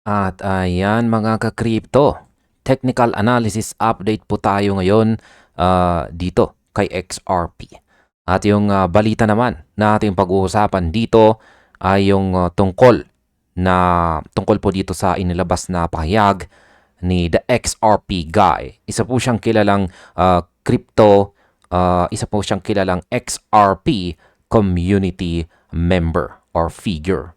At ayan mga ka-crypto, technical analysis update po tayo ngayon dito kay XRP. At yung balita naman na ating pag-uusapan dito ay yung tungkol po dito sa inilabas na pahayag ni the XRP guy. Isa po siyang kilalang isa po siyang kilalang XRP community member or figure.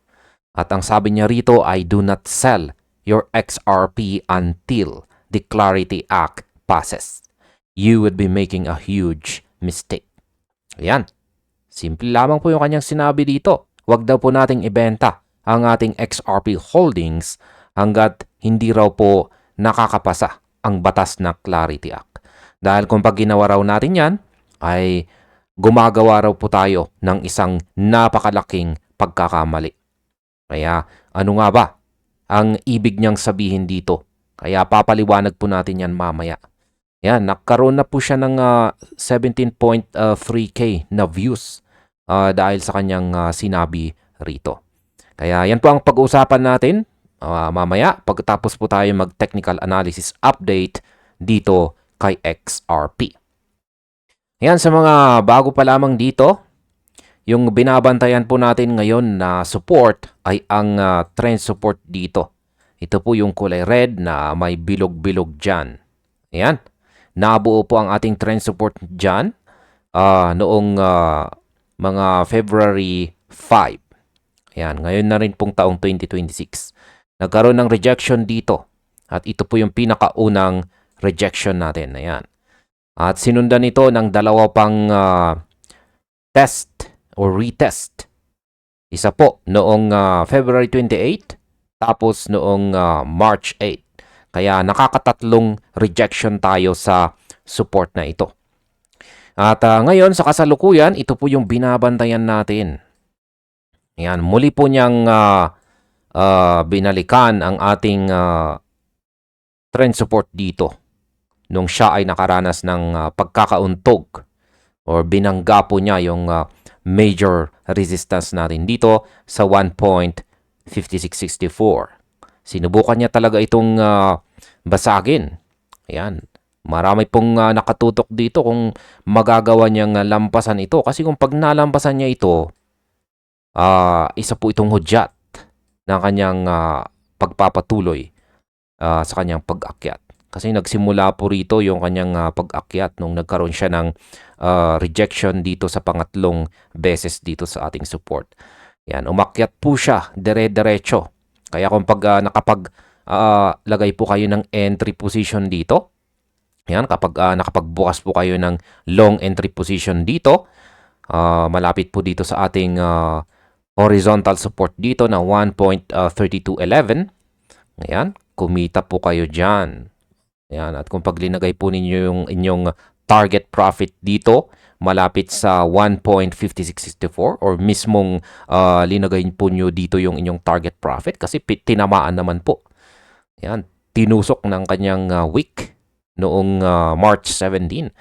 At ang sabi niya rito ay do not sell your XRP until the Clarity Act passes. You would be making a huge mistake. Ayan. Simple lamang po yung kanyang sinabi dito. Huwag daw po nating ibenta ang ating XRP holdings hanggat hindi raw po nakakapasa ang batas na Clarity Act. Dahil kung pag ginawa raw natin yan, ay gumagawa raw po tayo ng isang napakalaking pagkakamali. Kaya ano nga ba ang ibig niyang sabihin dito? Kaya papaliwanag po natin yan mamaya. Yan, nagkaroon na po siya ng 17.3K na views dahil sa kanyang sinabi rito. Kaya yan po ang pag-uusapan natin mamaya pagkatapos po tayo mag-technical analysis update dito kay XRP. Yan, sa mga bago pa lamang dito, yung binabantayan po natin ngayon na support ay ang trend support dito. Ito po yung kulay red na may bilog-bilog dyan. Ayan. Nabuo po ang ating trend support dyan noong mga February 5. Ayan. Ngayon na rin pong taong 2026. Nagkaroon ng rejection dito. At ito po yung pinakaunang rejection natin. Ayan. At sinundan ito ng dalawa pang test or retest. Isa po noong February 28, tapos noong March 8. Kaya nakakatatlong rejection tayo sa support na ito. At ngayon sa kasalukuyan, ito po yung binabantayan natin. Yan, muli po niyang binalikan ang ating trend support dito nung siya ay nakaranas ng pagkakauntog or binangga po niya yung major resistance natin dito sa 1.5664. Sinubukan niya talaga itong basagin. Ayan. Marami pong nakatutok dito kung magagawa niyang lampasan ito. Kasi kung pag nalampasan niya ito, isa po itong hudyat ng kanyang pagpapatuloy sa kanyang pag-akyat. Kasi nagsimula po rito yung kanyang pag-akyat nung nagkaroon siya ng rejection dito sa pangatlong beses dito sa ating support. Yan, umakyat po siya dire-diretso. Kaya kung pag nakapaglagay po kayo ng entry position dito, yan, kapag nakapagbukas po kayo ng long entry position dito, malapit po dito sa ating horizontal support dito na 1.3211. Ayan, kumita po kayo dyan. Ayan, at kung paglinagay po ninyo yung inyong target profit dito, malapit sa 1.5664 or mismong linagay po nyo dito yung inyong target profit kasi tinamaan naman po. Ayan, tinusok ng kanyang wick noong March 17.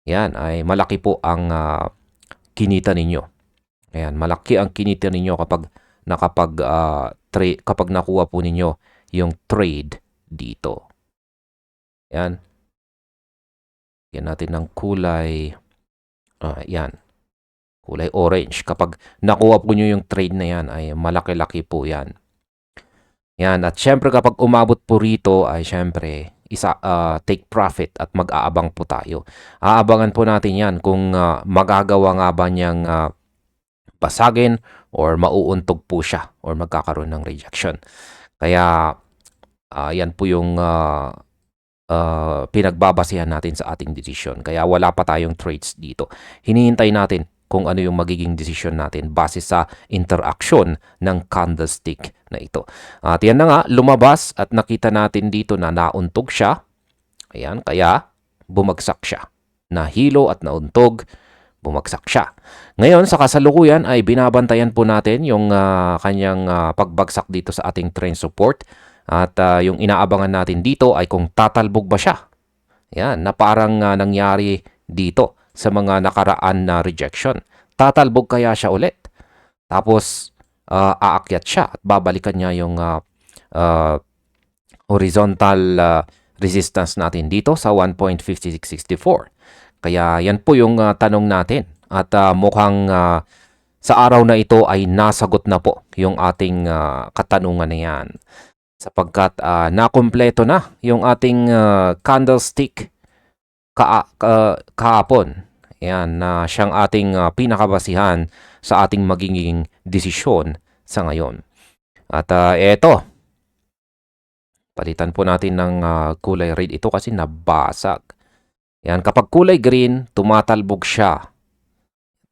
Ayan, ay malaki po ang kinita ninyo. Ayan, malaki ang kinita ninyo kapag kapag nakuha po ninyo yung trade dito. Yan. Yan natin ng kulay. Yan. Kulay orange. Kapag nakuha po nyo yung trade na yan, ay malaki-laki po yan. Yan. At syempre kapag umabot po rito, ay syempre, take profit at mag-aabang po tayo. Aabangan po natin yan kung magagawa nga ba niyang basagin or mauuntog po siya or magkakaroon ng rejection. Kaya, yan po yung pinagbabasihan natin sa ating decision. Kaya wala pa tayong trades dito. Hinihintay natin kung ano yung magiging decision natin base sa interaction ng candlestick na ito. At yan na nga, lumabas at nakita natin dito na nauntog siya. Ayan, kaya bumagsak siya. Nahilo at nauntog, bumagsak siya. Ngayon, sa kasalukuyan ay binabantayan po natin yung kanyang pagbagsak dito sa ating trend support. At yung inaabangan natin dito ay kung tatalbog ba siya. Yan, na parang nangyari dito sa mga nakaraan na rejection. Tatalbog kaya siya ulit. Tapos aakyat siya at babalikan niya yung horizontal resistance natin dito sa 1.5664. Kaya yan po yung tanong natin. At mukhang sa araw na ito ay nasagot na po yung ating katanungan na yan. Sapagkat nakumpleto na yung ating candlestick kahapon. Yan, na siyang ating pinakabasihan sa ating magiging desisyon sa ngayon. At eto, palitan po natin ng kulay red ito kasi nabasag. Yan, kapag kulay green, tumatalbog siya.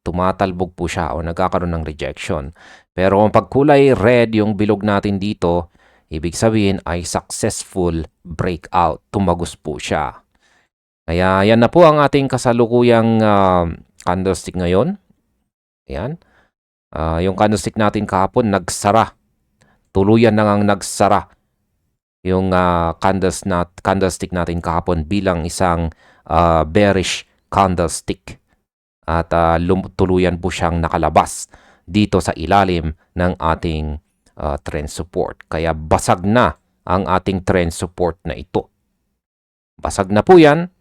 Tumatalbog po siya o nagkakaroon ng rejection. Pero kung pag kulay red yung bilog natin dito, ibig sabihin ay successful breakout. Tumagos po siya. Kaya yan na po ang ating kasalukuyang candlestick ngayon. Ayan. Yung candlestick natin kahapon nagsara. Tuluyan na ngang nagsara yung candlestick natin kahapon bilang isang bearish candlestick. At tuluyan po siyang nakalabas dito sa ilalim ng ating trend support. Kaya basag na ang ating trend support na ito. Basag na po yan.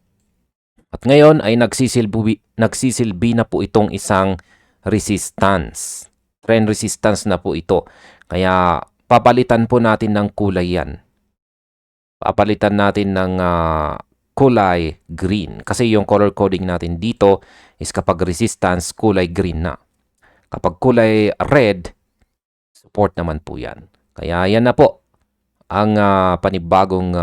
At ngayon ay nagsisilbi na po itong isang resistance. Trend resistance na po ito. Kaya papalitan po natin ng kulay yan. Papalitan natin ng kulay green. Kasi yung color coding natin dito is kapag resistance, kulay green na. Kapag kulay red, support naman po yan. Kaya yan na po ang panibagong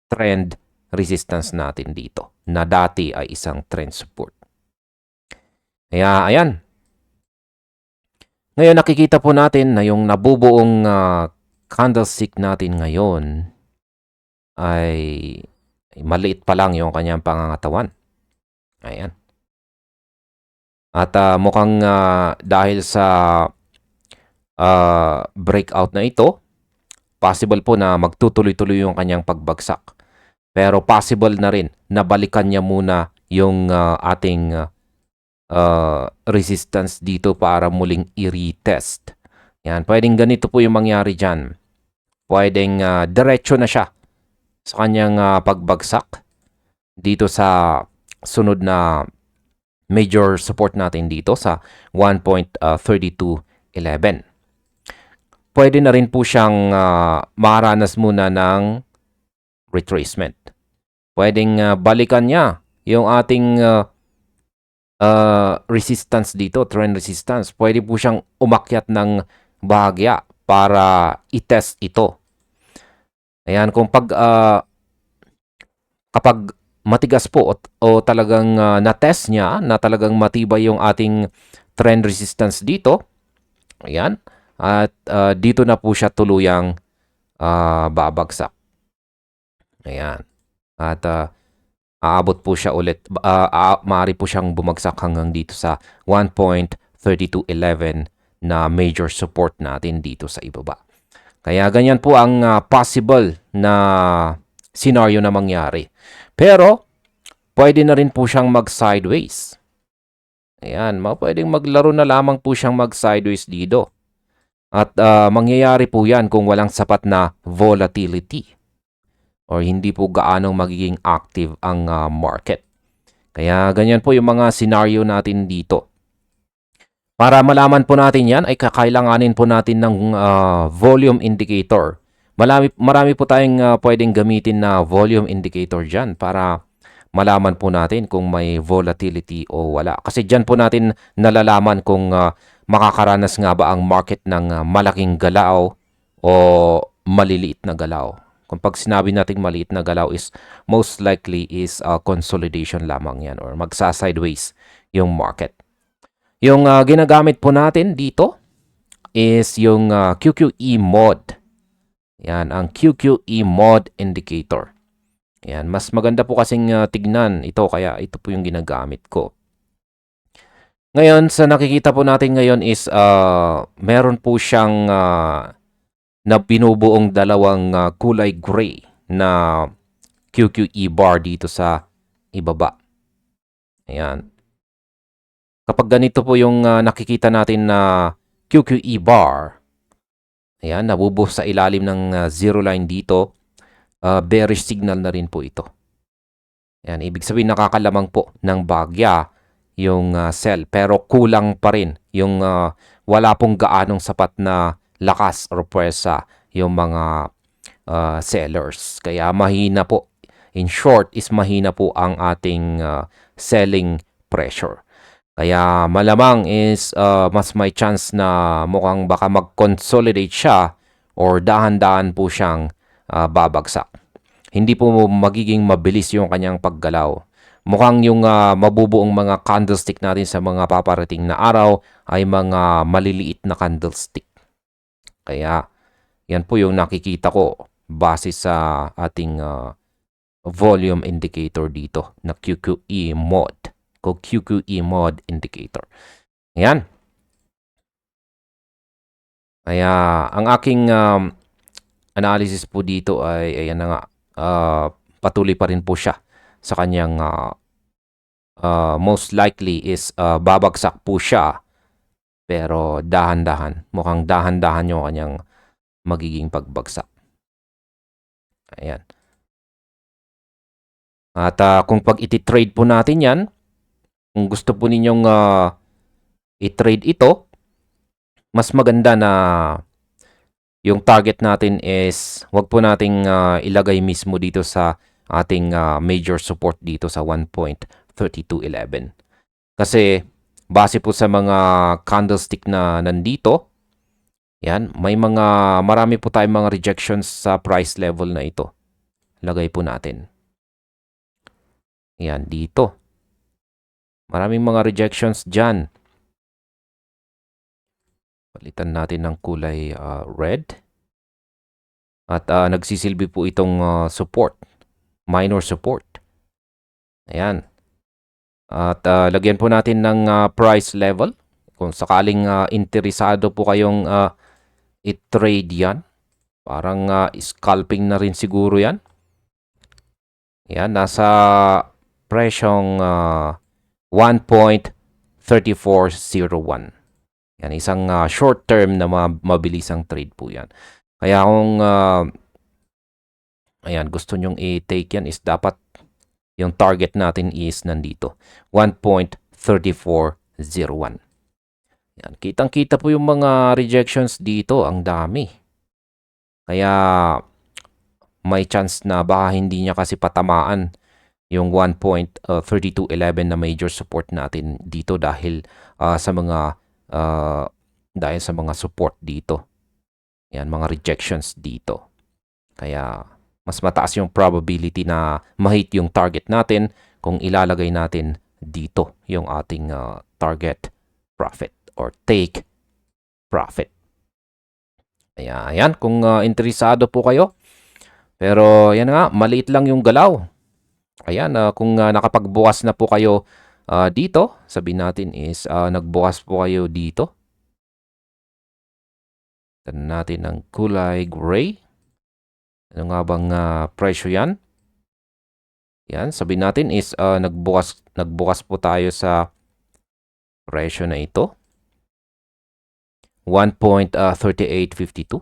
trend resistance natin dito na dati ay isang trend support. Kaya ayan. Ngayon nakikita po natin na yung nabubuong candlestick natin ngayon ay maliit pa lang yung kanyang pangangatawan. Ayan. At mukhang dahil sa breakout na ito, possible po na magtutuloy-tuloy yung kanyang pagbagsak. Pero possible na rin na balikan niya muna yung ating resistance dito para muling i-retest. Yan, pwedeng ganito po yung mangyari dyan. Pwedeng diretso na siya sa kanyang pagbagsak dito sa sunod na major support natin dito sa 1.3211. Pwede na rin po siyang maranas muna ng retracement. Pwedeng balikan niya yung ating resistance dito, trend resistance. Pwede po siyang umakyat ng bahagya para i-test ito. Ayan, kung kapag matigas po o talagang na-test niya na talagang matibay yung ating trend resistance dito, ayan, at dito na po siya tuluyang babagsak. Ayan. At aabot po siya ulit, maaari po siyang bumagsak hanggang dito sa 1.3211 na major support natin dito sa ibaba. Kaya ganyan po ang possible na scenario na mangyari. Pero, pwede na rin po siyang mag-sideways. Ayan, pwedeng maglaro na lamang po siyang mag-sideways dito. At mangyayari po yan kung walang sapat na volatility or hindi po gaanong magiging active ang market. Kaya ganyan po yung mga scenario natin dito. Para malaman po natin yan ay kakailanganin po natin ng volume indicator. Marami po tayong pwedeng gamitin na volume indicator dyan para malaman po natin kung may volatility o wala. Kasi dyan po natin nalalaman kung makakaranas nga ba ang market ng malaking galaw o maliliit na galaw. Kung pag sinabi nating maliit na galaw is most likely is consolidation lamang yan or magsa-sideways yung market. Yung ginagamit po natin dito is yung QQE mod. Yan, ang QQE mod indicator. Yan, mas maganda po kasing tignan ito kaya ito po yung ginagamit ko. Ngayon, sa nakikita po natin ngayon is meron po siyang na binubuong dalawang kulay gray na QQE bar dito sa ibaba. Ayan. Kapag ganito po yung nakikita natin na QQE bar, ayan, nabubuhos sa ilalim ng zero line dito, bearish signal na rin po ito. Yan, ibig sabihin nakakalamang po ng bagya yung sell, pero kulang pa rin yung wala pong gaanong sapat na lakas or pwersa yung mga sellers. Kaya mahina po. In short, is mahina po ang ating selling pressure. Kaya malamang is mas may chance na mukhang baka mag-consolidate siya or dahan-dahan po siyang babagsak. Hindi po magiging mabilis yung kanyang paggalaw. Mukhang yung mabubuong mga candlestick natin sa mga paparating na araw ay mga maliliit na candlestick. Kaya yan po yung nakikita ko base sa ating volume indicator dito na QQE mode. QQE mode indicator. Ayan. Kaya ang aking analysis po dito ay ayan na nga, patuloy pa rin po siya sa kanyang most likely is babagsak po siya, pero dahan-dahan. Mukhang dahan-dahan yung kanyang magiging pagbagsak. Ayan. At kung pag iti-trade po natin yan, kung gusto po ninyong i-trade ito, mas maganda na yung target natin is wag po nating ilagay mismo dito sa ating major support dito sa 1.3211. Kasi base po sa mga candlestick na nandito, yan, marami po tayong mga rejections sa price level na ito. Lagay po natin. Yan, dito. Maraming mga rejections dyan. Palitan natin ng kulay red. At nagsisilbi po itong support. Minor support. Ayan. At lagyan po natin ng price level. Kung sakaling interesado po kayong i-trade yan. Parang scalping na rin siguro yan. Ayan, nasa presyong 1.3401. Yan, isang short term na mabilisang trade po yan. Kaya kung ayan, gusto nyong i-take yan is dapat yung target natin is nandito. 1.3401. Yan, kitang-kita po yung mga rejections dito. Ang dami. Kaya may chance na baka hindi niya kasi patamaan yung 1.3211 na major support natin dito dahil sa mga support dito. Yan, mga rejections dito. Kaya mas mataas yung probability na ma-hit yung target natin kung ilalagay natin dito yung ating target profit or take profit. Kaya ayan, kung interesado po kayo. Pero yan nga, maliit lang yung galaw. Ayan, kung nakapagbukas na po kayo dito, sabihin natin is nagbukas po kayo dito. Tignan natin ng kulay gray. Ano nga bang presyo yan? Yan, sabihin natin is nagbukas po tayo sa presyo na ito. 1.3852.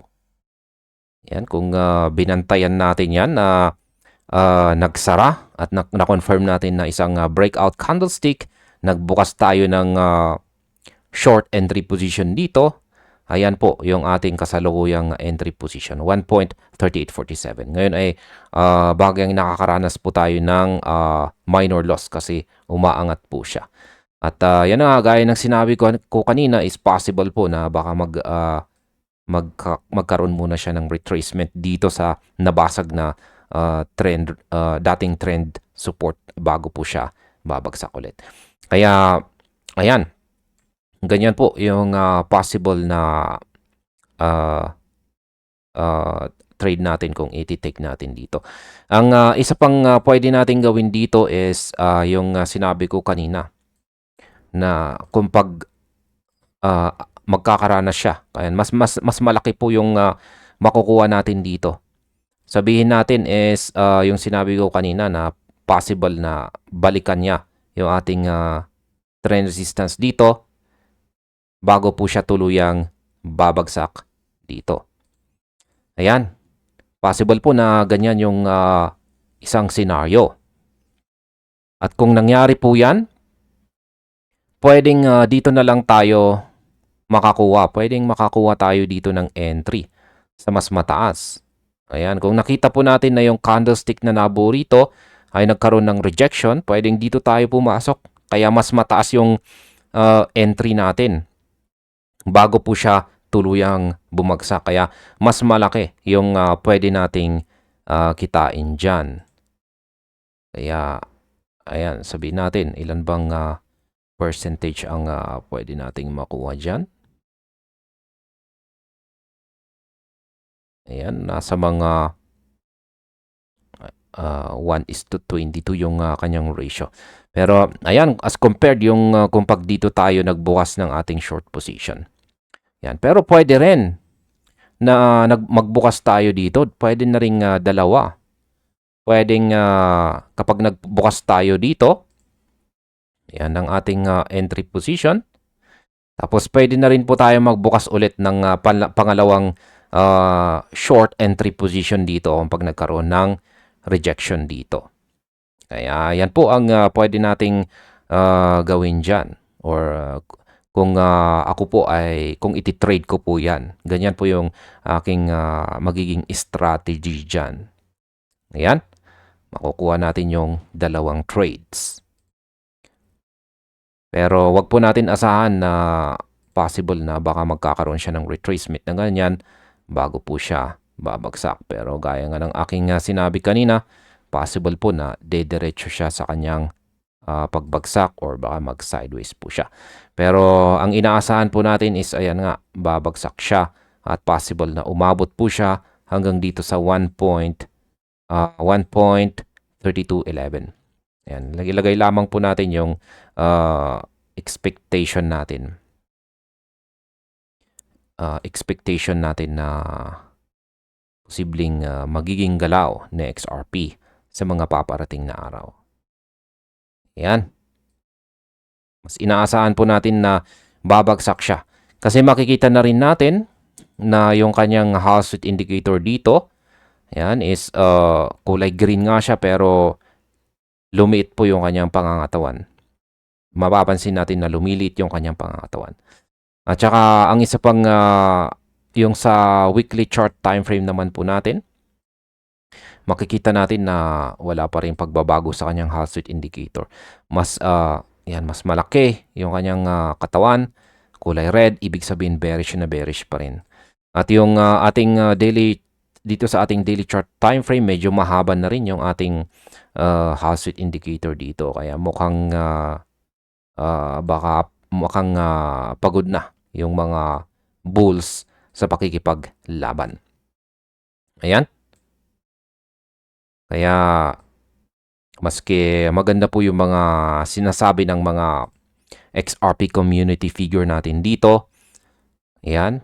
Yan, kung binantayan natin yan na nagsara at na-confirm natin na isang breakout candlestick, nagbukas tayo ng short entry position dito. Ayan po yung ating kasalukuyang entry position, 1.3847. Ngayon ay bagyang nakakaranas po tayo ng minor loss kasi umaangat po siya. At yan nga, gaya ng sinabi ko kanina, is possible po na baka magkaroon muna siya ng retracement dito sa nabasag na trend, dating trend support bago po siya babagsak ulit. Kaya, ayan, ganyan po yung possible na trade natin kung iti-take natin dito. Ang isa pang pwede natin gawin dito is yung sinabi ko kanina na kung magkakaranas siya, kaya mas malaki po yung makukuha natin dito. Sabihin natin is yung sinabi ko kanina na possible na balikan niya yung ating trend resistance dito bago po siya tuluyang babagsak dito. Ayan. Possible po na ganyan yung isang scenario. At kung nangyari po yan, pwedeng dito na lang tayo makakuha. Pwedeng makakuha tayo dito ng entry sa mas mataas. Ayan, kung nakita po natin na yung candlestick na nabuo rito ay nagkaroon ng rejection, pwedeng dito tayo pumasok. Kaya mas mataas yung entry natin bago po siya tuluyang bumagsak. Kaya mas malaki yung pwede nating kitain dyan. Kaya, ayan, sabihin natin, ilan bang percentage ang pwede nating makuha dyan. Ayan, nasa mga 1:22 yung kanyang ratio. Pero, ayan, as compared yung kung pag dito tayo nagbukas ng ating short position. Yan. Pero pwede rin na magbukas tayo dito. Pwede na rin dalawa. Pwedeng kapag nagbukas tayo dito, yan ang ating entry position. Tapos pwede na rin po tayo magbukas ulit ng pangalawang short entry position dito kung pag nagkaroon ng rejection dito. Kaya yan po ang pwede nating gawin dyan. Or kung ako po ay, kung iti-trade ko po yan. Ganyan po yung aking magiging strategy dyan. Ayan. Makukuha natin yung dalawang trades. Pero wag po natin asahan na possible na baka magkakaroon siya ng retracement na ganyan bago po siya babagsak. Pero gaya nga ng aking sinabi kanina, possible po na dediretso siya sa kanyang pagbagsak or baka mag-sideways po siya. Pero ang inaasahan po natin is, ayan nga, babagsak siya at possible na umabot po siya hanggang dito sa 1.3211. Ayan, lagay lamang po natin yung expectation natin. Expectation natin na posibleng magiging galaw na XRP sa mga paparating na araw. Ayan. Mas inaasahan po natin na babagsak siya. Kasi makikita na rin natin na yung kanyang Hall-Street indicator dito, ayan, is kulay green nga siya pero lumiit po yung kanyang pangangatawan. Mapapansin natin na lumiliit yung kanyang pangangatawan. At saka ang isa pang yung sa weekly chart time frame naman po natin, makikita natin na wala pa rin pagbabago sa kanyang Hall-Street indicator. Mas mas malaki yung kanyang katawan, kulay red, ibig sabihin bearish na bearish pa rin. At yung ating dito sa ating daily chart time frame, medyo mahaba na rin yung ating Hall-Street indicator dito. Kaya mukhang baka mukhang pagod na yung mga bulls sa pakikipaglaban. Ayan. Kaya maski maganda po yung mga sinasabi ng mga XRP community figure natin dito. Ayan.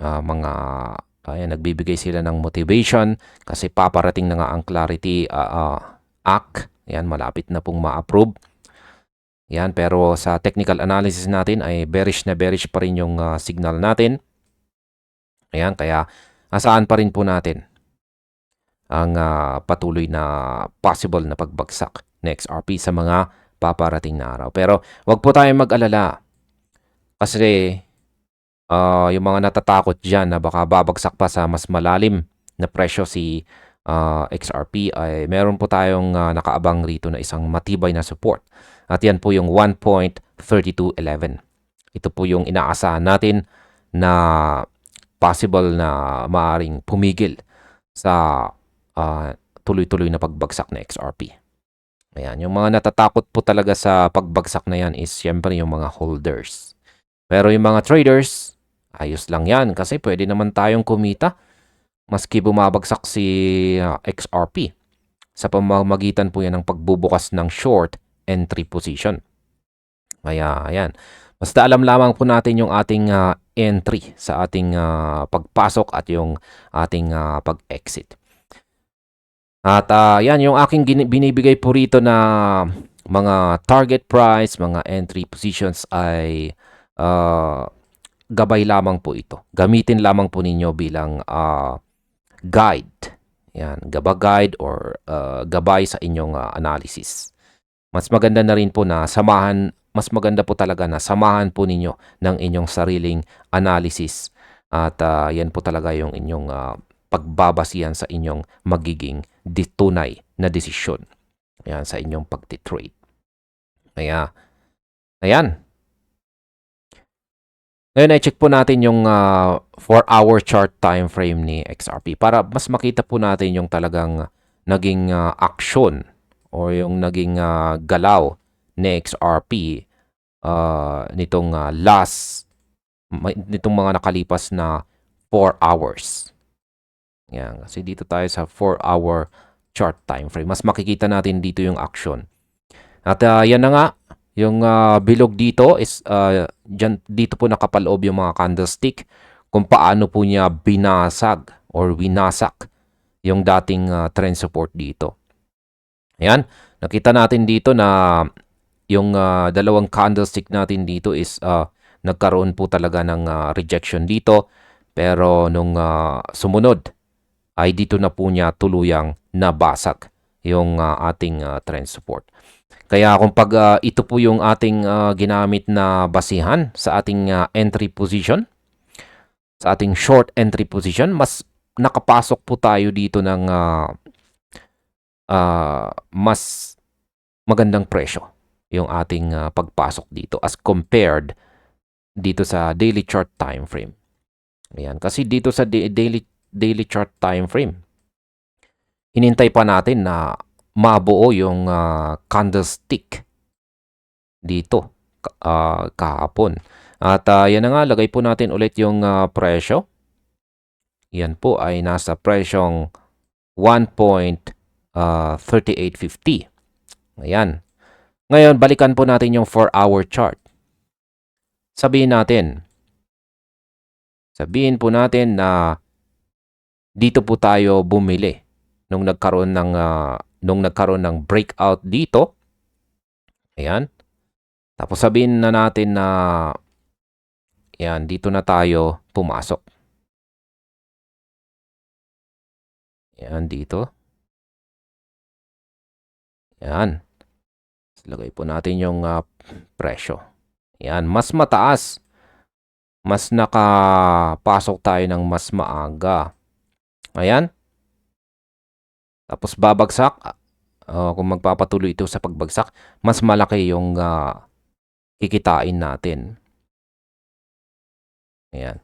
Ayan, nagbibigay sila ng motivation kasi paparating na nga ang Clarity Act. Ayan, malapit na pong ma-approve. Yan, pero sa technical analysis natin ay bearish na bearish pa rin yung signal natin. Ayan, kaya asaan pa rin po natin ang patuloy na possible na pagbagsak na XRP sa mga paparating na araw. Pero wag po tayong mag-alala kasi yung mga natatakot dyan na baka babagsak pa sa mas malalim na presyo si XRP ay meron po tayong nakaabang rito na isang matibay na support. At yan po yung 1.3211. Ito po yung inaasahan natin na possible na maaring pumigil sa tuloy-tuloy na pagbagsak na XRP. Ayan, yung mga natatakot po talaga sa pagbagsak na yan is siyempre yung mga holders. Pero yung mga traders, ayos lang yan kasi pwede naman tayong kumita maski bumabagsak si XRP. Sa pamamagitan po yan ng pagbubukas ng short entry position. Kaya, ayan. Basta alam lamang po natin yung ating entry sa ating pagpasok at yung ating pag-exit. At yan, yung aking binibigay po rito na mga target price, mga entry positions ay gabay lamang po ito. Gamitin lamang po ninyo bilang guide Yan, guide or gabay sa inyong analysis. Mas maganda na rin po na mas maganda po talaga na samahan po ninyo ng inyong sariling analysis. At yan po talaga yung inyong pagbabasihan sa inyong magiging tunay na desisyon. Ayan, sa inyong pagtitrade. Kaya, ayan. Ngayon, i-check po natin yung 4-hour chart time frame ni XRP para mas makita po natin yung talagang naging aksyon o yung naging galaw ni XRP nitong mga nakalipas na 4 hours. Yan, kasi dito tayo sa 4-hour chart time frame. Mas makikita natin dito yung aksyon. At yan na nga, yung bilog dito is dito po nakapaloob yung mga candlestick kung paano po niya binasag or winasak yung dating trend support dito. Ayan, nakita natin dito na yung dalawang candlestick natin dito is nagkaroon po talaga ng rejection dito. Pero nung sumunod ay dito na po niya tuluyang nabasag yung ating trend support. Kaya kung ito po yung ating ginamit na basihan sa ating entry position, sa ating short entry position, mas nakapasok po tayo dito ng mas magandang presyo yung ating pagpasok dito as compared dito sa daily chart time frame. Ayan, kasi dito sa daily chart time frame, hinintay pa natin na mabuo yung candlestick dito kahapon. At yan na nga, lagay po natin ulit yung presyo. Yan po ay nasa presyong 1.3850. Ayan. Ngayon, balikan po natin yung 4-hour chart. Sabihin po natin na dito po tayo bumili nung nagkaroon ng breakout dito. Ayan. Tapos sabihin na natin na yan, dito na tayo pumasok. Yan, dito. Yan. Lagay po natin yung presyo. Yan, mas mataas. Mas nakapasok tayo ng mas maaga. Ayan. Tapos babagsak. Kung magpapatuloy ito sa pagbagsak, mas malaki yung kikitain natin. Ayan.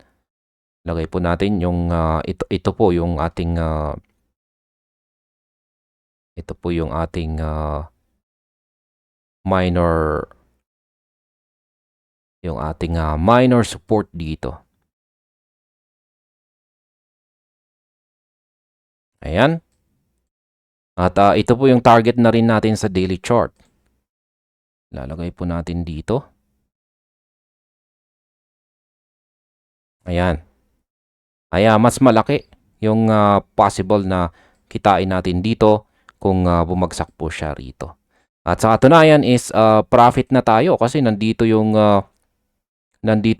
Lagay po natin yung ito po yung ating minor support dito. Ayan. At ito po yung target na rin natin sa daily chart. Lalagay po natin dito. Ayan. Kaya mas malaki yung possible na kitain natin dito kung bumagsak po siya rito. At sa katunayan is profit na tayo kasi nandito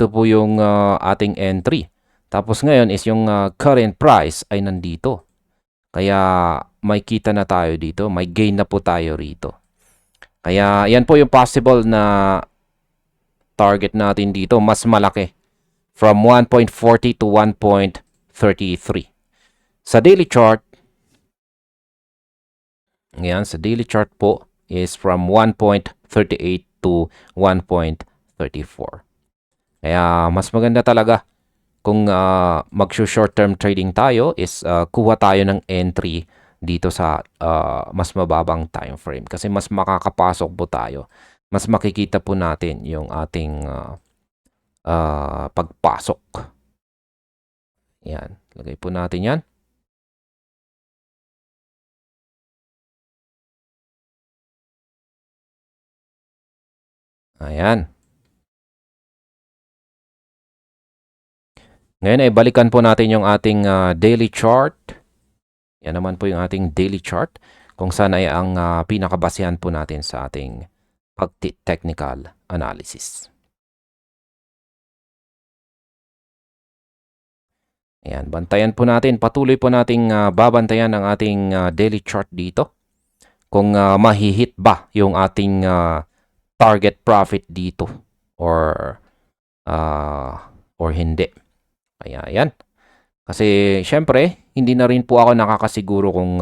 po yung ating entry. Tapos ngayon is yung current price ay nandito. Kaya may kita na tayo dito, may gain na po tayo rito. Kaya yan po yung possible na target natin dito, mas malaki. From 1.40 to 1.33. Sa daily chart, yan, sa daily chart po is from 1.38 to 1.34. Kaya mas maganda talaga kung mag-short term trading tayo is kuha tayo ng entry dito sa mas mababang time frame kasi mas makakapasok po tayo. Mas makikita po natin yung ating pagpasok. Yan, lagay po natin yan. Ayan. Ngayon ay balikan po natin yung ating daily chart. Yan naman po yung ating daily chart kung saan ay ang pinakabasihan po natin sa ating technical analysis. Ayan, bantayan po natin. Patuloy po nating babantayan ang ating daily chart dito. Kung mahihit ba yung ating target profit dito or hindi. Kaya yan. Kasi syempre, hindi na rin po ako nakakasiguro kung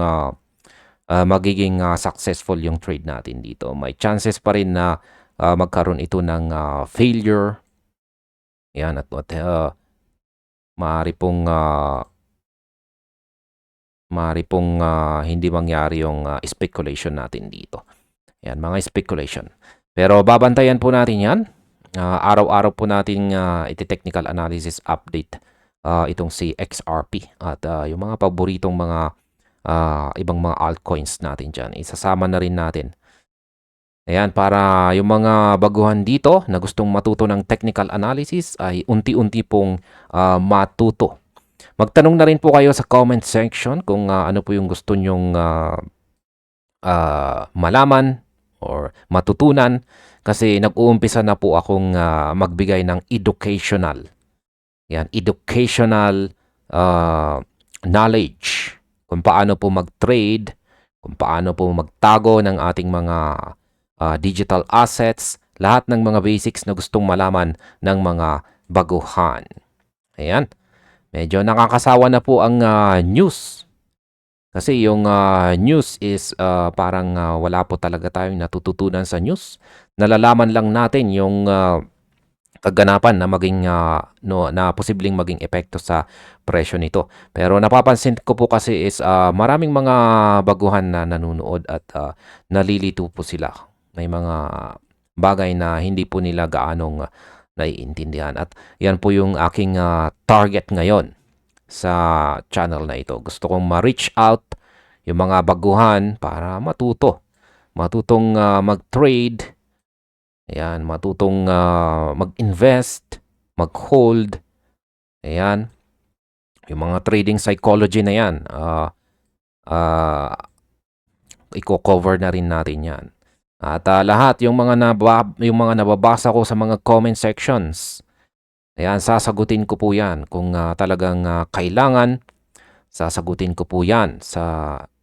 magiging successful yung trade natin dito. May chances pa rin na magkaroon ito ng failure. Yan, at maaari pong hindi mangyari yung speculation natin dito. Yan, mga speculation. Pero babantayan po natin yan. Araw-araw po natin iti-technical analysis update itong si XRP at yung mga paboritong mga ibang mga altcoins natin dyan. Isasama na rin natin. Ayan, para yung mga baguhan dito na gustong matuto ng technical analysis ay unti-unti pong matuto. Magtanong na rin po kayo sa comment section kung ano po yung gusto nyong malaman or matutunan kasi nag-uumpisa na po akong magbigay ng educational. Yan, educational knowledge kung paano po mag-trade, kung paano po magtago ng ating mga digital assets, lahat ng mga basics na gustong malaman ng mga baguhan. Ayan. Medyo nakakasawa na po ang news. Kasi yung news is parang wala po talaga tayong natututunan sa news. Nalalaman lang natin yung kaganapan na maging na posibleng maging epekto sa presyo nito. Pero napapansin ko po kasi is maraming mga baguhan na nanonood at nalilito po sila. May mga bagay na hindi po nila gaanong naiintindihan. At yan po yung aking target ngayon sa channel na ito. Gusto kong ma-reach out yung mga baguhan para matutong mag-trade, ayan, matutong mag-invest, mag-hold, ayan, yung mga trading psychology na yan, i-cover na rin natin yan. At lahat yung mga nababasa ko sa mga comment sections, ayan, sasagutin ko po yan. Kung talagang kailangan, sasagutin ko po yan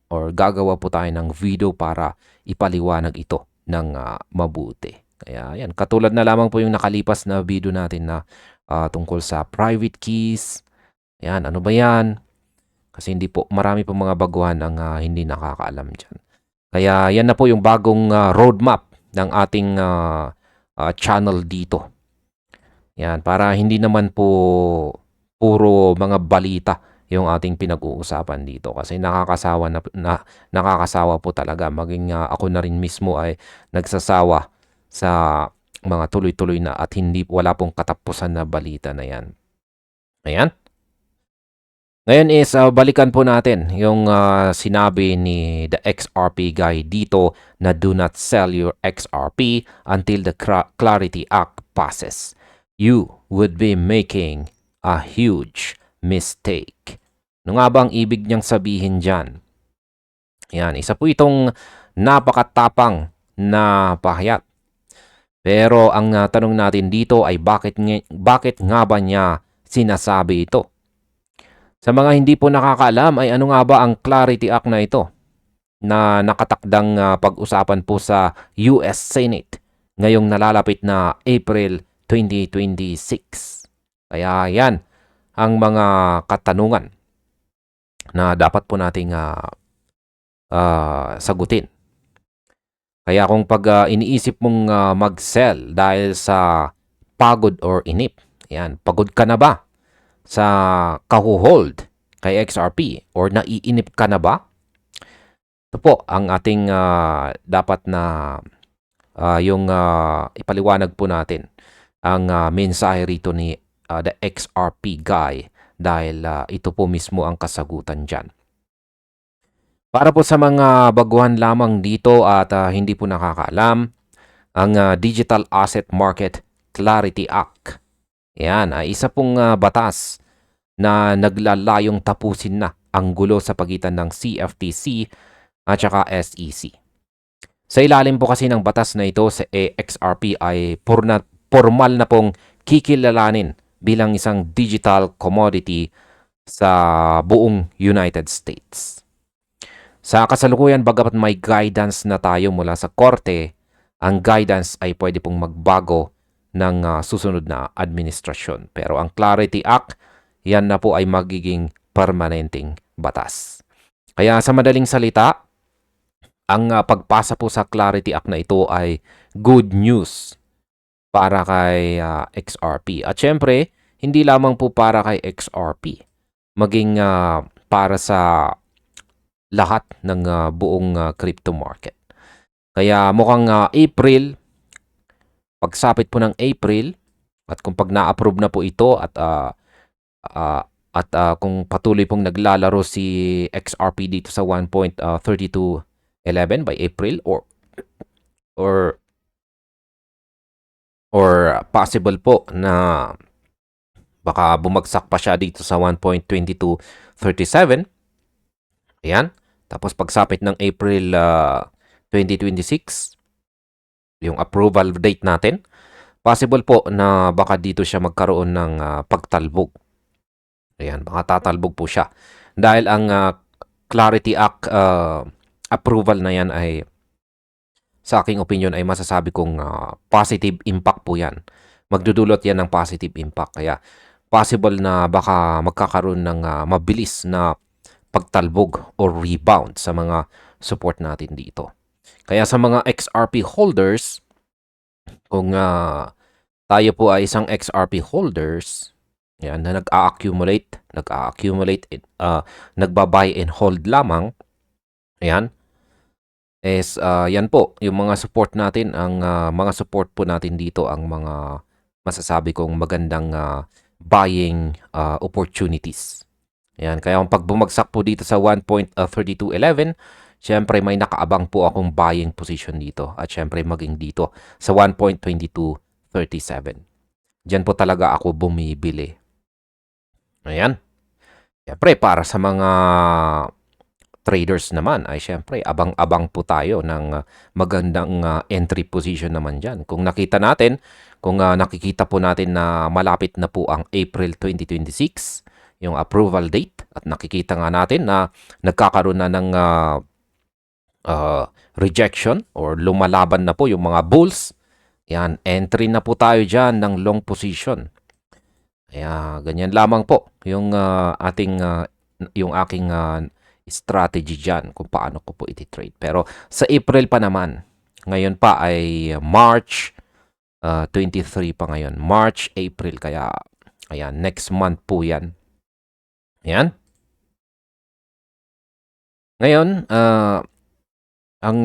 or gagawa po tayo ng video para ipaliwanag ito ng mabuti. Kaya yan, katulad na lamang po yung nakalipas na video natin na tungkol sa private keys. Ayan, ano ba yan? Kasi marami po mga baguhan ang hindi nakakaalam dyan. Kaya yan na po yung bagong roadmap ng ating channel dito. Yan, para hindi naman po puro mga balita yung ating pinag-uusapan dito. Kasi nakakasawa po talaga. Maging ako na rin mismo ay nagsasawa sa mga tuloy-tuloy na at wala pong katapusan na balita na yan. Ayan. Ngayon is balikan po natin yung sinabi ni the XRP guy dito na do not sell your XRP until the Clarity Act passes. You would be making a huge mistake. Ano nga ba ang ibig niyang sabihin dyan? Yan, isa po itong napakatapang na pahayag. Pero ang tanong natin dito ay bakit nga ba niya sinasabi ito? Sa mga hindi po nakakaalam ay ano nga ba ang Clarity Act na ito na nakatakdang pag-usapan po sa US Senate ngayong nalalapit na April 2026. Kaya yan ang mga katanungan na dapat po nating sagutin. Kaya kung pag iniisip mong mag-sell dahil sa pagod or inip, yan, pagod ka na ba sa kahuhold kay XRP or naiinip ka na ba? Ito po ang ating dapat na yung ipaliwanag po natin ang mensahe rito ni the XRP guy dahil ito po mismo ang kasagutan dyan. Para po sa mga baguhan lamang dito at hindi po nakakaalam, ang Digital Asset Market Clarity Act, yan ay isa pong batas na naglalayong tapusin na ang gulo sa pagitan ng CFTC at saka SEC. Sa ilalim po kasi ng batas na ito, sa XRP ay formal na pong kikilalanin bilang isang digital commodity sa buong United States. Sa kasalukuyan, bagamat may guidance na tayo mula sa korte, ang guidance ay pwede pong magbago ng susunod na administrasyon. Pero ang Clarity Act, yan na po ay magiging permanenteng batas. Kaya sa madaling salita, ang pagpasa po sa Clarity Act na ito ay good news para kay XRP. At syempre, hindi lamang po para kay XRP, maging para sa lahat ng buong crypto market. Kaya mukhang April, pagsapit po ng April, at kung pag na-approve na po ito at kung patuloy pong naglalaro si XRP dito sa 1.3211 by April or possible po na baka bumagsak pa siya dito sa 1.2237. Ayan. Tapos pagsapit ng April 2026, yung approval date natin, possible po na baka dito siya magkaroon ng pagtalbog. Ayan, baka tatalbog po siya. Dahil ang Clarity Act approval na yan ay, sa aking opinion, ay masasabi kong positive impact po yan. Magdudulot yan ng positive impact. Kaya possible na baka magkakaroon ng mabilis na pagtalbog or rebound sa mga support natin dito. Kaya sa mga XRP holders, kung tayo po ay isang XRP holders, yan, na nag-a-accumulate, nagba-buy and hold lamang, yan, is yan po, yung mga support natin, ang mga support po natin dito, ang mga masasabi kong magandang buying opportunities. Yan, kaya kung pag bumagsak po dito sa 1.3211, syempre may nakaabang po akong buying position dito at syempre maging dito sa 1.2237. Diyan po talaga ako bumibili. Ayan. Syempre para sa mga traders naman ay syempre abang-abang po tayo ng magandang entry position naman dyan. Kung nakita natin, kung nakikita po natin na malapit na po ang April 2026, yung approval date, at nakikita nga natin na nagkakaroon na ng rejection or lumalaban na po yung mga bulls, yan, entry na po tayo dyan ng long position. Kaya ganyan lamang po yung yung aking strategy dyan kung paano ko po iti-trade. Pero sa April pa naman, ngayon pa ay March 23 pa ngayon. March, April, kaya ayan, next month po yan. Ayan. Ngayon, ang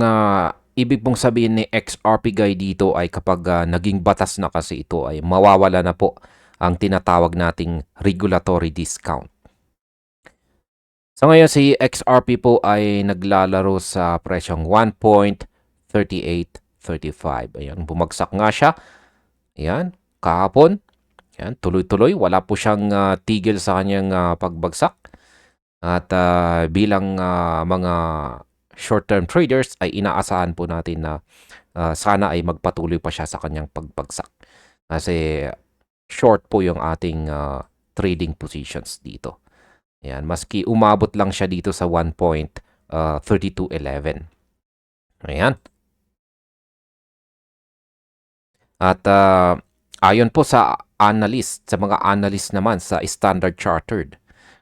ibig pong sabihin ni XRP Guy dito ay kapag naging batas na kasi ito ay mawawala na po ang tinatawag nating regulatory discount. So ngayon si XRP po ay naglalaro sa presyong 1.3835. Ayan, bumagsak nga siya. Ayan, kahapon. Ayan, tuloy-tuloy. Wala po siyang tigil sa kanyang pagbagsak. At bilang mga short-term traders ay inaasahan po natin na sana ay magpatuloy pa siya sa kanyang pagbagsak. Kasi short po yung ating trading positions dito. Ayan, maski umabot lang siya dito sa 1.3211. Ayan. At ayon po sa analyst, sa mga analyst naman sa Standard Chartered,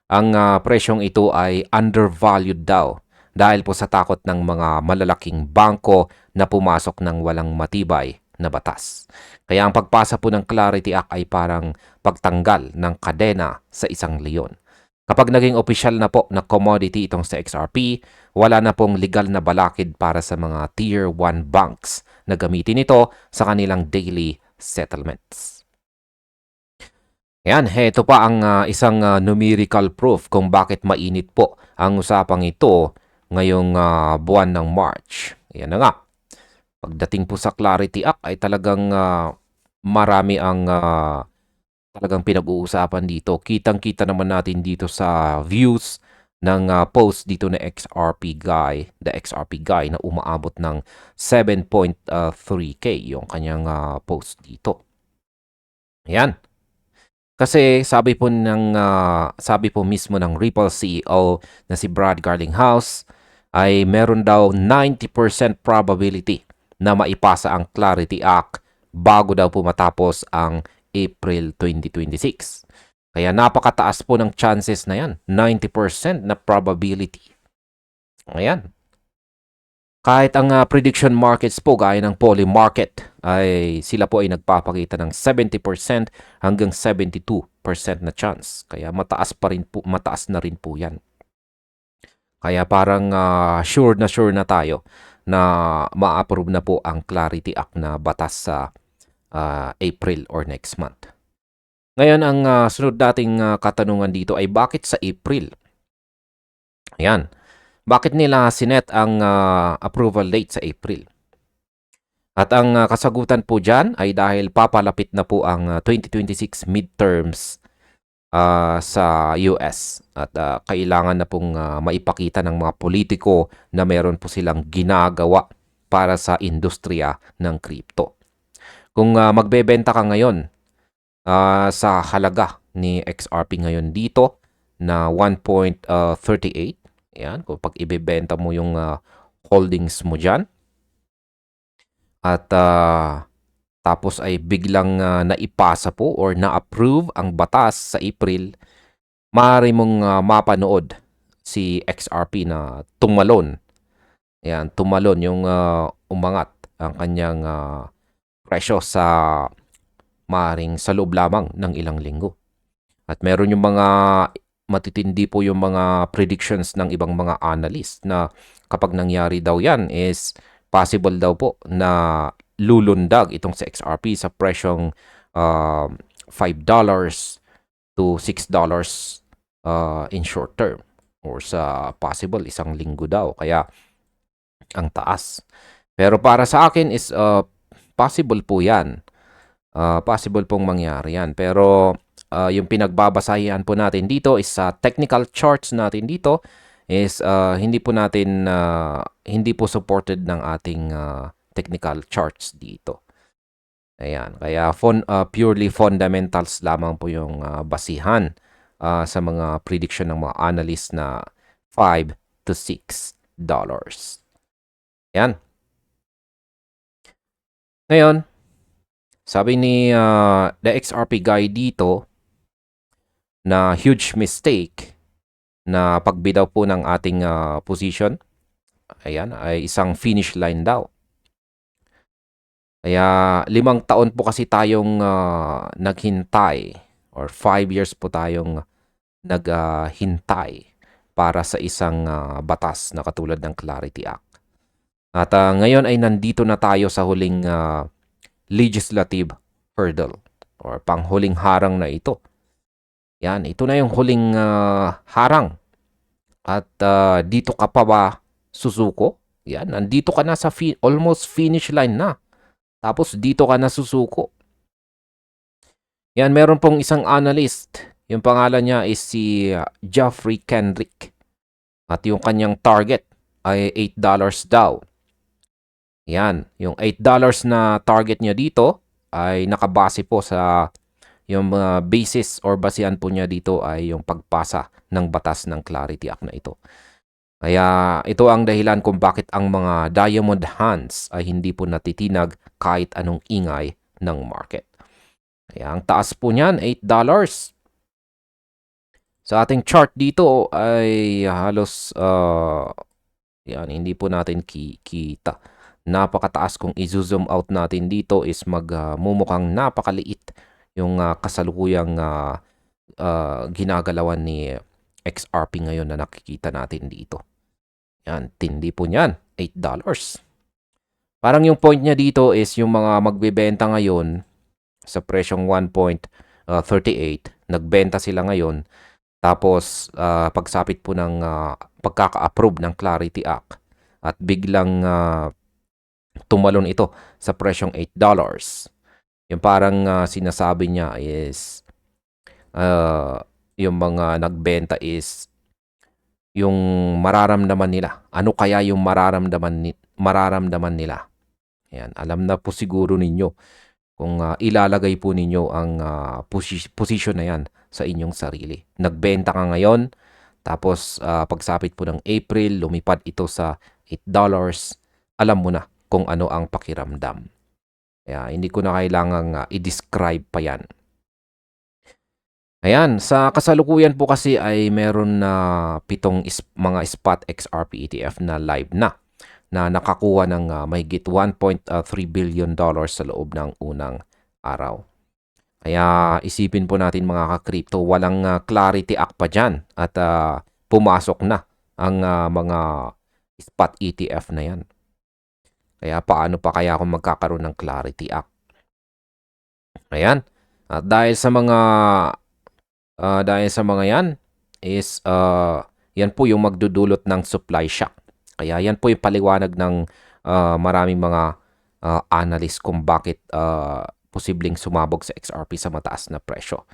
ang presyong ito ay undervalued daw dahil po sa takot ng mga malalaking bangko na pumasok ng walang matibay na batas. Kaya ang pagpasa po ng Clarity Act ay parang pagtanggal ng kadena sa isang leon. Kapag naging opisyal na po na commodity itong sa XRP, wala na pong legal na balakid para sa mga Tier 1 banks na gamitin ito sa kanilang daily settlements. Yan, ito pa ang isang numerical proof kung bakit mainit po ang usapang ito ngayong buwan ng March. Yan na nga. Pagdating po sa Clarity Act ay talagang marami ang talagang pinag-uusapan dito. Kitang-kita naman natin dito sa views ng post dito na XRP Guy, the XRP Guy na umaabot ng 7.3K yung kanyang post dito. Yan. Kasi sabi po mismo ng Ripple CEO na si Brad Garlinghouse ay meron daw 90% probability na maipasa ang Clarity Act bago daw po matapos ang April 2026. Kaya napakataas po ng chances na yan. 90% na probability. Ayan. Kahit ang prediction markets po gaya ng Poly Market ay sila po ay nagpapakita ng 70% hanggang 72% na chance. Kaya mataas na rin po 'yan. Kaya parang sure na tayo na ma-approve na po ang Clarity Act na batas sa April or next month. Ngayon ang sunod nating katanungan dito ay bakit sa April? Ayan. Bakit nila sinet ang approval date sa April? At ang kasagutan po dyan ay dahil papalapit na po ang 2026 midterms sa US. At kailangan na pong maipakita ng mga politiko na meron po silang ginagawa para sa industriya ng crypto. Kung magbebenta ka ngayon sa halaga ni XRP ngayon dito na 1.38, yan, kung pag ibebenta mo yung holdings mo dyan, at tapos ay biglang naipasa po or na-approve ang batas sa April, maaari mong mapanood si XRP na tumalon. Yan, tumalon yung umangat ang kanyang presyo sa maaring sa loob lamang ng ilang linggo. At meron yung mga matitindi po yung mga predictions ng ibang mga analyst na kapag nangyari daw yan is possible daw po na lulundag itong sa XRP sa presyong $5 to $6 in short term or sa possible isang linggo daw. Kaya ang taas. Pero para sa akin is possible po yan. Possible pong mangyari yan. Pero yung pinagbabasahan po natin dito is sa technical charts natin dito is hindi po supported ng ating technical charts dito. Ayan, kaya purely fundamentals lamang po yung basihan sa mga prediction ng mga analysts na $5 to $6. Ayan. Ngayon, sabi ni the XRP guy dito na huge mistake na pagbitaw po ng ating position, ayan, ay isang finish line daw. Kaya 5 taon po kasi tayong naghintay or 5 years po tayong naghintay para sa isang batas na katulad ng Clarity Act. At ngayon ay nandito na tayo sa huling legislative hurdle or panghuling harang na ito. Yan, ito na yung huling harang. At dito ka pa ba susuko? Yan, nandito ka na sa almost finish line na. Tapos dito ka na susuko. Yan, meron pong isang analyst. Yung pangalan niya is si Geoffrey Kendrick. At yung kanyang target ay $8 daw. Yan, yung $8 na target niya dito ay nakabase po sa yung mga basis or basihan po niya dito ay yung pagpasa ng batas ng Clarity Act na ito. Kaya ito ang dahilan kung bakit ang mga diamond hands ay hindi po natitinag kahit anong ingay ng market. Kaya ang taas po niyan, $8. Sa ating chart dito ay halos yan, hindi po natin kita. Napakataas. Kung i-zoom out natin dito is magmumukhang napakaliit yung kasalukuyang ginagalawan ni XRP ngayon na nakikita natin dito. Yan, tindi po niyan, $8. Parang yung point niya dito is yung mga magbebenta ngayon sa presyong 1.38, nagbenta sila ngayon, tapos pagsapit po ng pagkaka-approve ng Clarity Act at biglang tumalon ito sa presyong $8. Yung parang sinasabi niya is yung mga nagbenta is yung mararamdaman nila. Ano kaya yung mararamdaman nila? Yan, alam na po siguro ninyo kung ilalagay po ninyo ang position na yan sa inyong sarili. Nagbenta ka ngayon, tapos pagsapit po ng April, lumipad ito sa $8, alam mo na kung ano ang pakiramdam. Kaya hindi ko na kailangang i-describe pa yan. Ayan, sa kasalukuyan po kasi ay meron na 7 mga spot XRP ETF na live na nakakuha ng mahigit $1.3 billion sa loob ng unang araw. Kaya isipin po natin mga ka-crypto, walang clarity act pa dyan at pumasok na ang mga spot ETF na yan. Kaya paano pa kaya kung magkakaroon ng clarity act? Ayan. At dahil sa mga yan is yan po yung magdudulot ng supply shock. Kaya yan po yung paliwanag ng maraming mga analyst kung bakit posibleng sumabog sa XRP sa mataas na presyo.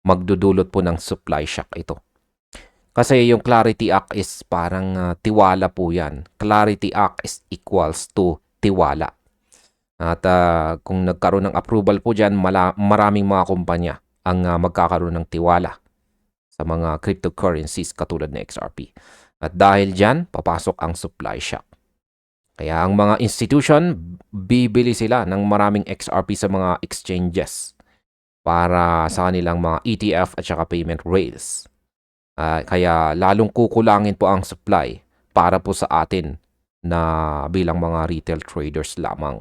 Magdudulot po ng supply shock ito. Kasi yung Clarity Act is parang tiwala po yan. Clarity Act is equals to tiwala. At kung nagkaroon ng approval po dyan, maraming mga kumpanya ang magkakaroon ng tiwala sa mga cryptocurrencies katulad ng XRP. At dahil dyan, papasok ang supply shock. Kaya ang mga institution, bibili sila ng maraming XRP sa mga exchanges para sa kanilang mga ETF at saka payment rails. Kaya lalong kukulangin po ang supply para po sa atin na bilang mga retail traders lamang.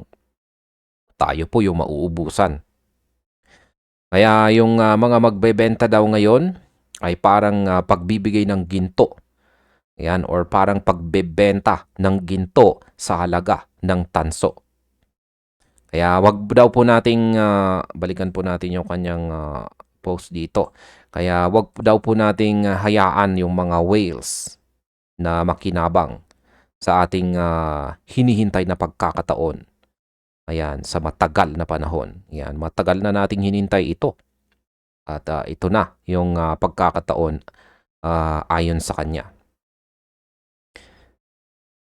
Tayo po yung mauubusan. Kaya yung mga magbebenta daw ngayon ay parang pagbibigay ng ginto. Yan, or parang pagbebenta ng ginto sa halaga ng tanso. Kaya wag daw po nating balikan po natin yung kanyang post dito. Kaya wag daw po nating hayaan yung mga whales na makinabang sa ating hinihintay na pagkakataon. Ayan, sa matagal na panahon. Yan, matagal na nating hinintay ito. At ito na yung pagkakataon ayon sa kanya.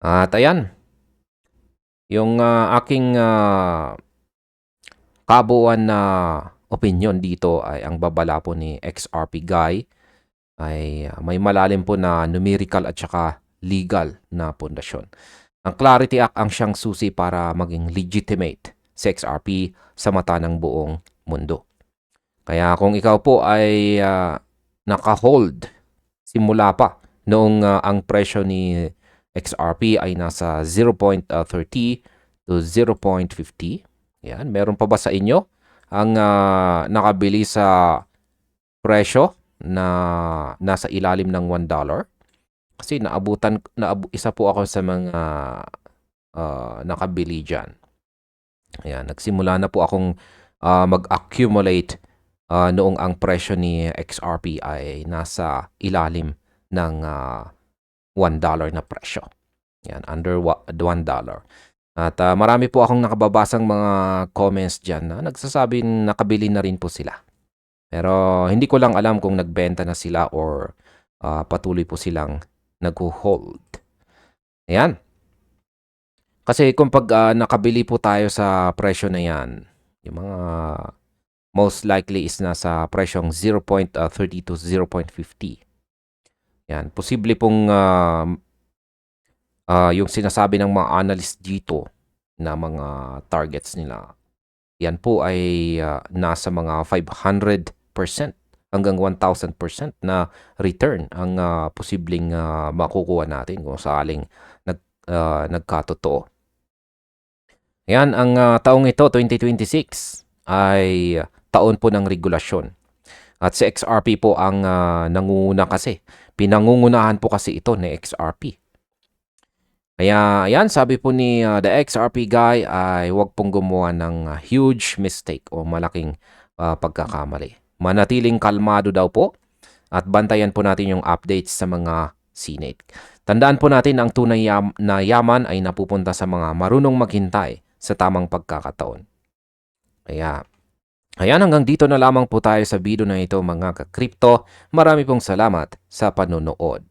At ayan, yung aking kabuuan na opinion dito ay ang babala po ni XRP Guy ay may malalim po na numerical at saka legal na pundasyon. Ang Clarity Act ang siyang susi para maging legitimate sa XRP sa mata ng buong mundo. Kaya kung ikaw po ay naka-hold simula pa noong ang presyo ni XRP ay nasa 0.30 to 0.50. Yan, meron pa ba sa inyo ang nakabili sa presyo na nasa ilalim ng $1? Kasi isa po ako sa mga nakabili dyan. Ayan, nagsimula na po akong mag-accumulate noong ang presyo ni XRP ay nasa ilalim ng $1 na presyo. Yan, under $1. At marami po akong nakababasang mga comments dyan na nagsasabing nakabili na rin po sila. Pero hindi ko lang alam kung nagbenta na sila or patuloy po silang nag-hold. Ayan. Kasi kung pag nakabili po tayo sa presyo na yan, yung mga most likely is nasa presyong 0.30 to 0.50. Yan, posible pong yung sinasabi ng mga analyst dito na mga targets nila, yan po ay nasa mga 500% hanggang 1,000% na return ang posibleng makukuha natin kung sakaling nagkatotoo. Yan, ang taong ito, 2026, ay taon po ng regulasyon. At si XRP po ang nangunguna kasi. Pinangungunahan po kasi ito ni XRP. Kaya yan, sabi po ni the XRP Guy ay huwag pong gumawa ng huge mistake o malaking pagkakamali. Manatiling kalmado daw po at bantayan po natin yung updates sa mga CNET. Tandaan po natin ang tunay na yaman ay napupunta sa mga marunong maghintay sa tamang pagkakataon. Kaya ayan, hanggang dito na lamang po tayo sa video na ito mga ka-crypto. Marami pong salamat sa panonood.